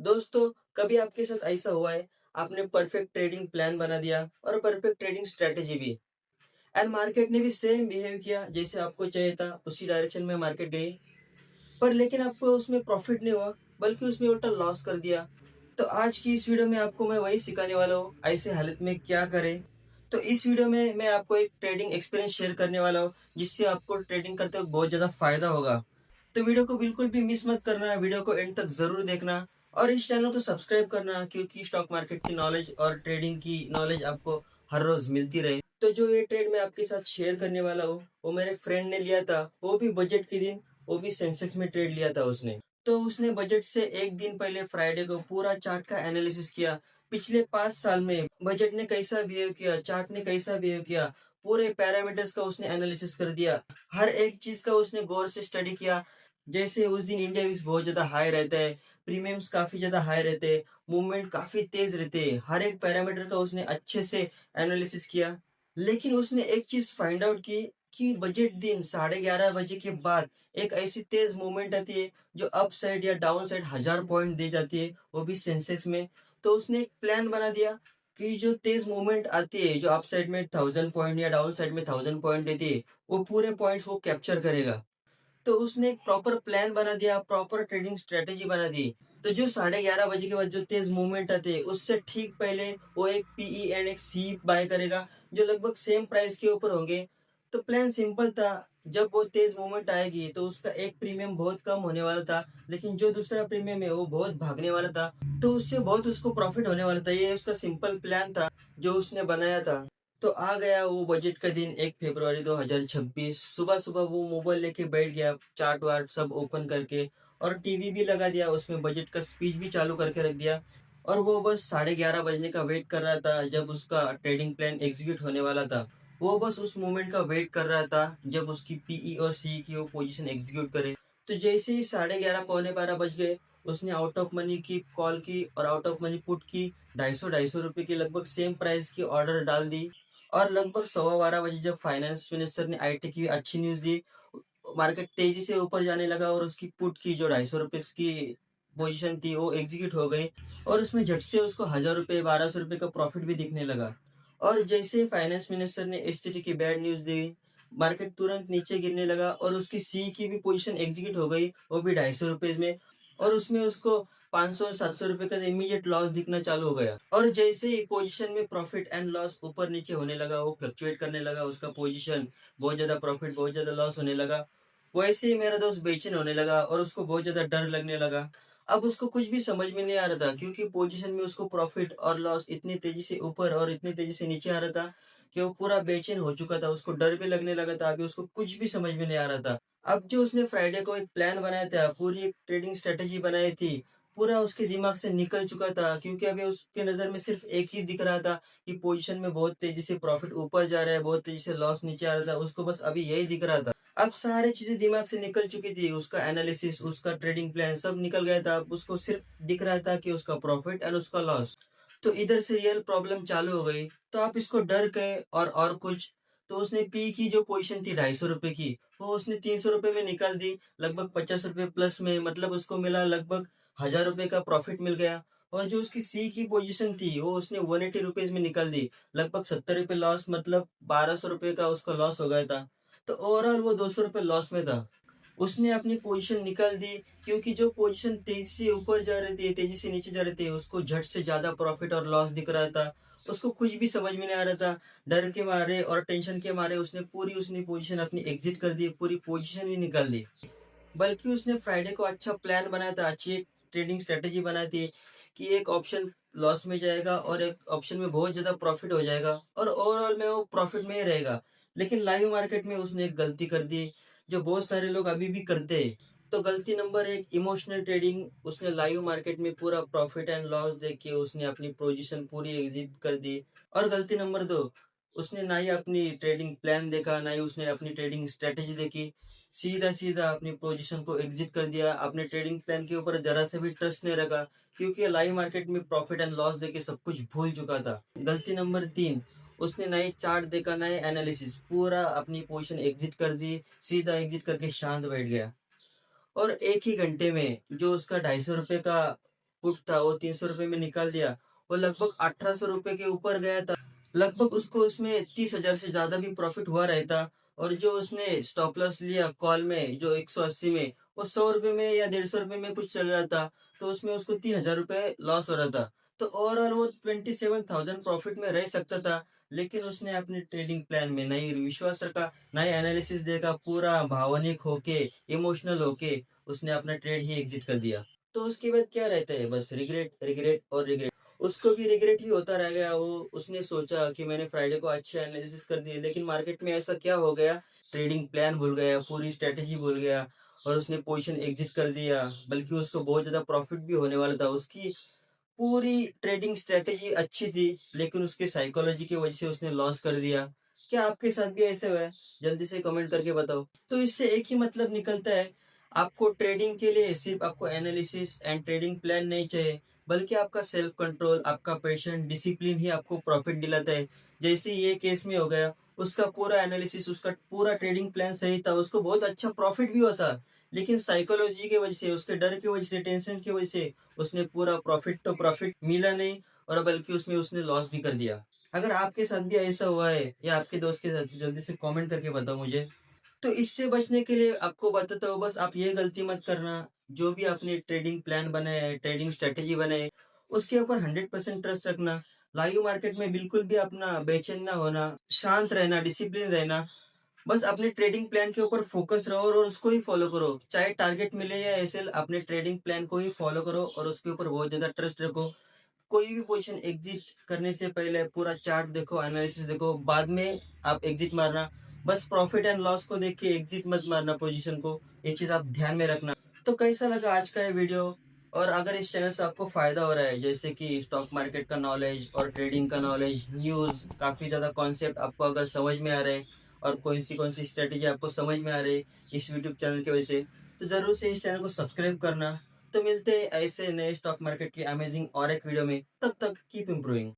दोस्तों, कभी आपके साथ ऐसा हुआ है, आपने परफेक्ट ट्रेडिंग प्लान बना दिया और परफेक्ट ट्रेडिंग स्ट्रैटेजी भी एंड मार्केट ने भी सेम बिहेव किया जैसे आपको चाहिए था, उसी डायरेक्शन में मार्केट गई, पर लेकिन आपको उसमें प्रॉफिट नहीं हुआ, बल्कि उसमें उल्टा लॉस कर दिया। तो आज की इस वीडियो में आपको मैं वही सिखाने वाला हूँ, ऐसे हालत में क्या करें। तो इस वीडियो में मैं आपको एक ट्रेडिंग एक्सपीरियंस शेयर करने वाला हूँ, जिससे आपको ट्रेडिंग करते वक्त बहुत ज़्यादा फायदा होगा। तो वीडियो को बिल्कुल भी मिस मत करना, वीडियो को एंड तक ज़रूर देखना और इस चैनल को सब्सक्राइब करना, क्योंकि स्टॉक मार्केट की नॉलेज और ट्रेडिंग की नॉलेज आपको हर रोज़ मिलती रहे। तो जो ये ट्रेड मैं आपके साथ शेयर करने वाला हूँ, वो मेरे फ्रेंड ने लिया था, वो भी बजट के दिन, वो भी सेंसेक्स में ट्रेड लिया था उसने। तो उसने बजट से एक दिन पहले फ्राइडे को पूरा चार्ट का एनालिसिस किया। पिछले 5 साल में बजट ने कैसा बिहेव किया, चार्ट ने कैसा बिहेव किया, पूरे पैरामीटर्स का उसने एनालिसिस कर दिया। हर एक चीज का उसने गौर से स्टडी किया। जैसे उस दिन इंडिया विक्स बहुत ज्यादा हाई रहता है, प्रीमियम्स काफी ज्यादा हाई रहते हैं, मूवमेंट काफी तेज रहते हैं, हर एक पैरामीटर का उसने अच्छे से एनालिसिस किया। लेकिन उसने एक चीज फाइंड आउट की कि बजट दिन 11:30 बजे के बाद एक ऐसी तेज मूवमेंट आती है जो अप साइड या डाउन साइड 1000 पॉइंट दे जाती है, वो भी सेंसेक्स में। तो उसने एक प्लान बना दिया कि जो तेज मूवमेंट आती है, जो अप साइड में 1000 पॉइंट या डाउन साइड में 1000 पॉइंट देती है, वो पूरे पॉइंट्स वो कैप्चर करेगा। तो उसने एक प्रॉपर प्लान बना दिया, प्रॉपर ट्रेडिंग स्ट्रेटेजी बना दी। तो जो 11:30 बजे के बाद जो तेज मूवमेंट आते हैं, उससे ठीक पहले वो एक पीई एंड एक सी बाय करेगा, जो लगभग सेम प्राइस के ऊपर होंगे। तो प्लान सिंपल था, जब वो तेज मूवमेंट आएगी तो उसका एक प्रीमियम बहुत कम होने वाला था, लेकिन जो दूसरा प्रीमियम है वो बहुत भागने वाला था। तो उससे बहुत उसको प्रॉफिट होने वाला था। ये उसका सिंपल प्लान था जो उसने बनाया था। तो आ गया वो बजट का दिन, 1 फरवरी 2026। सुबह सुबह वो मोबाइल लेके बैठ गया, चार्ट वार्ट सब ओपन करके, और टीवी भी लगा दिया, उसमें बजट का स्पीच भी चालू करके रख दिया। और वो बस 11:30 बजने का वेट कर रहा था, जब उसका ट्रेडिंग प्लान एग्जीक्यूट होने वाला था। वो बस उस मोमेंट का वेट कर रहा था, जब उसकी पीई और सी की वो पोजीशन एग्जीक्यूट करे। तो जैसे ही 11:30 पौने 12 बज गए, उसने आउट ऑफ मनी की कॉल की और आउट ऑफ मनी पुट की, 250 250 रुपए की लगभग सेम प्राइस की ऑर्डर डाल दी। और लगभग 12:15 बजे जब फाइनेंस मिनिस्टर ने आईटी की अच्छी न्यूज दी, मार्केट तेजी से ऊपर जाने लगा और उसकी पुट की जो 250 रुपए की पोजीशन थी वो एग्जीक्यूट हो गई। और उसमें झट से उसको 1000 रुपए 1200 रुपए का प्रॉफिट भी दिखने लगा। और जैसे फाइनेंस मिनिस्टर ने इस तरह की बैड न्यूज दी, मार्केट तुरंत नीचे गिरने लगा और उसकी सी की भी पोजीशन एग्जीक्यूट हो गई, वो भी 250 रुपए में। और उसमें उसको 500 700 रुपए का इमीडिएट लॉस दिखना चालू हो गया। और जैसे ही पोजीशन में प्रॉफिट एंड लॉस ऊपर नीचे होने लगा, वो फ्लक्चुएट करने लगा, उसका पोजीशन बहुत ज्यादा प्रॉफिट बहुत ज्यादा लॉस होने लगा। वैसे ही मेरा दोस्त बेचैन होने लगा और उसको बहुत ज्यादा डर लगने लगा। अब उसको कुछ भी समझ में नहीं आ रहा था, क्योंकि पोजीशन में उसको प्रॉफिट और लॉस इतनी तेजी से ऊपर और इतनी तेजी से नीचे आ रहा था कि वो पूरा बेचैन हो चुका था, उसको डर भी लगने लगा था। अभी उसको कुछ भी समझ में नहीं आ रहा था। अब जो उसने फ्राइडे को एक प्लान बनाया था, पूरी एक ट्रेडिंग स्ट्रेटेजी बनाई थी, पूरा उसके दिमाग से निकल चुका था, क्योंकि अभी उसके नज़र में सिर्फ एक ही दिख रहा था कि पोजीशन में बहुत तेजी से प्रॉफिट ऊपर जा रहा है, बहुत तेजी से लॉस नीचे आ रहा था, उसको बस अभी यही दिख रहा था। अब सारी चीजें दिमाग से निकल चुकी थी, उसका एनालिसिस, उसका ट्रेडिंग प्लान सब निकल गया था। अब उसको सिर्फ दिख रहा था कि उसका प्रॉफिट एंड उसका लॉस। तो इधर से रियल प्रॉब्लम चालू हो गई। तो आप इसको डर गए और कुछ। तो उसने पी की जो पोजीशन थी 250 रुपए की, वो उसने 300 रुपए में निकाल दी, लगभग 50 रुपए प्लस में, मतलब उसको मिला लगभग 1000 रुपए का प्रॉफिट मिल गया। और जो उसकी सी की पोजीशन थी, वो उसने 180 रुपीज में निकाल दी, लगभग 70 रुपए लॉस, मतलब 1200 रुपए का उसका लॉस हो गया था। तो ओवरऑल वो 200 रुपए लॉस में था। उसने अपनी पोजीशन निकाल दी, क्योंकि जो पोजीशन तेजी से ऊपर जा रही थी, तेजी से नीचे जा रही थी, उसको झट से ज्यादा प्रॉफिट और लॉस दिख रहा था। उसको कुछ भी समझ में नहीं आ रहा था। डर के मारे और टेंशन के मारे उसने पोजीशन अपनी एग्जिट कर दी, पूरी पोजीशन ही निकाल दी। बल्कि उसने फ्राइडे को अच्छा प्लान बनाया था, अच्छी एक ट्रेडिंग स्ट्रेटेजी बनाई थी कि एक ऑप्शन लॉस में जाएगा और एक ऑप्शन में बहुत ज्यादा प्रॉफिट हो जाएगा, और ओवरऑल में वो प्रॉफिट में ही रहेगा। लेकिन लाइव मार्केट में उसने एक गलती कर दी, जो बहुत सारे लोग अभी भी करते हैं। तो गलती नंबर 1, इमोशनल ट्रेडिंग। उसने लाइव मार्केट में पूरा प्रॉफिट एंड लॉस देख के उसने अपनी पोजीशन पूरी एग्जिट कर दी। और गलती नंबर 2, उसने ना ही अपनी ट्रेडिंग प्लान देखा, ना ही उसने अपनी ट्रेडिंग स्ट्रेटेजी देखी, सीधा सीधा अपनी पोजीशन को एग्जिट कर दिया, अपने ट्रेडिंग प्लान के ऊपर जरा से भी ट्रस्ट नहीं रखा, क्योंकि लाइव मार्केट में प्रॉफिट एंड लॉस देके सब कुछ भूल चुका था। गलती नंबर 3, उसने ना ही चार्ट देखा ना ही एनालिसिस, पूरा अपनी पोजीशन एग्जिट कर दी, सीधा एग्जिट करके शांत बैठ गया। और एक ही घंटे में जो उसका 250 रुपए का पुट था वो 300 रुपए में निकाल दिया, वो लगभग 1800 रुपए के ऊपर गया था। लगभग उसको उसमें 30,000 से ज्यादा भी प्रॉफिट हुआ रहता। और जो उसने स्टॉप लॉस लिया कॉल में जो 180 में, वो 100 रुपए में या 150 रुपए में कुछ चल रहा था, तो उसमें उसको 3000 रुपए लॉस हो रहा था। तो ओवरऑल वो 27,000 प्रॉफिट में रह सकता था, लेकिन उसने अपने ट्रेडिंग प्लान में नहीं विश्वास रखा, नहीं एनालिसिस देखा, पूरा भावनिक होके, इमोशनल होके उसने अपना ट्रेड ही एग्जिट कर दिया। तो उसके बाद क्या रहता है, बस रिग्रेट रिग्रेट और रिग्रेट। उसको भी रिग्रेट ही होता रह गया। वो उसने सोचा कि मैंने फ्राइडे को अच्छे एनालिसिस कर दिए, लेकिन मार्केट में ऐसा क्या हो गया, ट्रेडिंग प्लान भूल गया, पूरी स्ट्रेटेजी भूल गया और उसने पोजीशन एग्जिट कर दिया। बल्कि उसको बहुत ज्यादा प्रॉफिट भी होने वाला था, उसकी पूरी ट्रेडिंग स्ट्रेटेजी अच्छी थी, लेकिन उसके साइकोलॉजी की वजह से उसने लॉस कर दिया। क्या आपके साथ भी ऐसे हुआ है? जल्दी से कमेंट करके बताओ। तो इससे एक ही मतलब निकलता है, आपको ट्रेडिंग के लिए सिर्फ आपको एनालिसिस एंड ट्रेडिंग प्लान नहीं चाहिए, बल्कि आपका सेल्फ कंट्रोल, आपका पेशेंस, डिसिप्लिन ही आपको प्रॉफिट दिलाता है। जैसे ये केस में हो गया, उसका पूरा एनालिसिस, उसका पूरा ट्रेडिंग प्लान सही था, उसको बहुत अच्छा प्रॉफिट भी होता, लेकिन साइकोलॉजी की वजह से, उसके डर की वजह से, टेंशन की वजह से उसने पूरा प्रॉफिट तो प्रॉफिट मिला नहीं, और बल्कि उसमें उसने लॉस भी कर दिया। अगर आपके साथ भी ऐसा हुआ है या आपके दोस्त के साथ, जल्दी से कमेंट करके बताओ मुझे। तो इससे बचने के लिए आपको बताता हूँ, बस आप ये गलती मत करना। जो भी आपने ट्रेडिंग प्लान बनाया है, ट्रेडिंग स्ट्रेटेजी बनाए, उसके ऊपर 100% ट्रस्ट रखना। लाइव मार्केट में बिल्कुल भी अपना बेचैन ना होना, शांत रहना, डिसिप्लिन रहना। बस अपने ट्रेडिंग प्लान के ऊपर फोकस रहो और उसको ही फॉलो करो, चाहे टारगेट मिले या एसएल, अपने ट्रेडिंग प्लान को ही फॉलो करो और उसके ऊपर बहुत ज्यादा ट्रस्ट रखो। कोई भी पोजीशन एग्जिट करने से पहले पूरा चार्ट देखो, एनालिसिस देखो, बाद में आप एग्जिट मारना। बस प्रॉफिट एंड लॉस को देख के एग्जिट मत मारना पोजीशन को, ये चीज आप ध्यान में रखना। तो कैसा लगा आज का ये वीडियो? और अगर इस चैनल से आपको फायदा हो रहा है, जैसे कि स्टॉक मार्केट का नॉलेज और ट्रेडिंग का नॉलेज, न्यूज, काफी ज्यादा कॉन्सेप्ट आपको अगर समझ में आ रहे हैं, और कौन सी स्ट्रेटेजी आपको समझ में आ रही है इस यूट्यूब चैनल की वजह से, तो जरूर से इस चैनल को सब्सक्राइब करना। तो मिलते हैं ऐसे नए स्टॉक मार्केट की अमेजिंग और एक वीडियो में, तब तक कीप इम्प्रूविंग।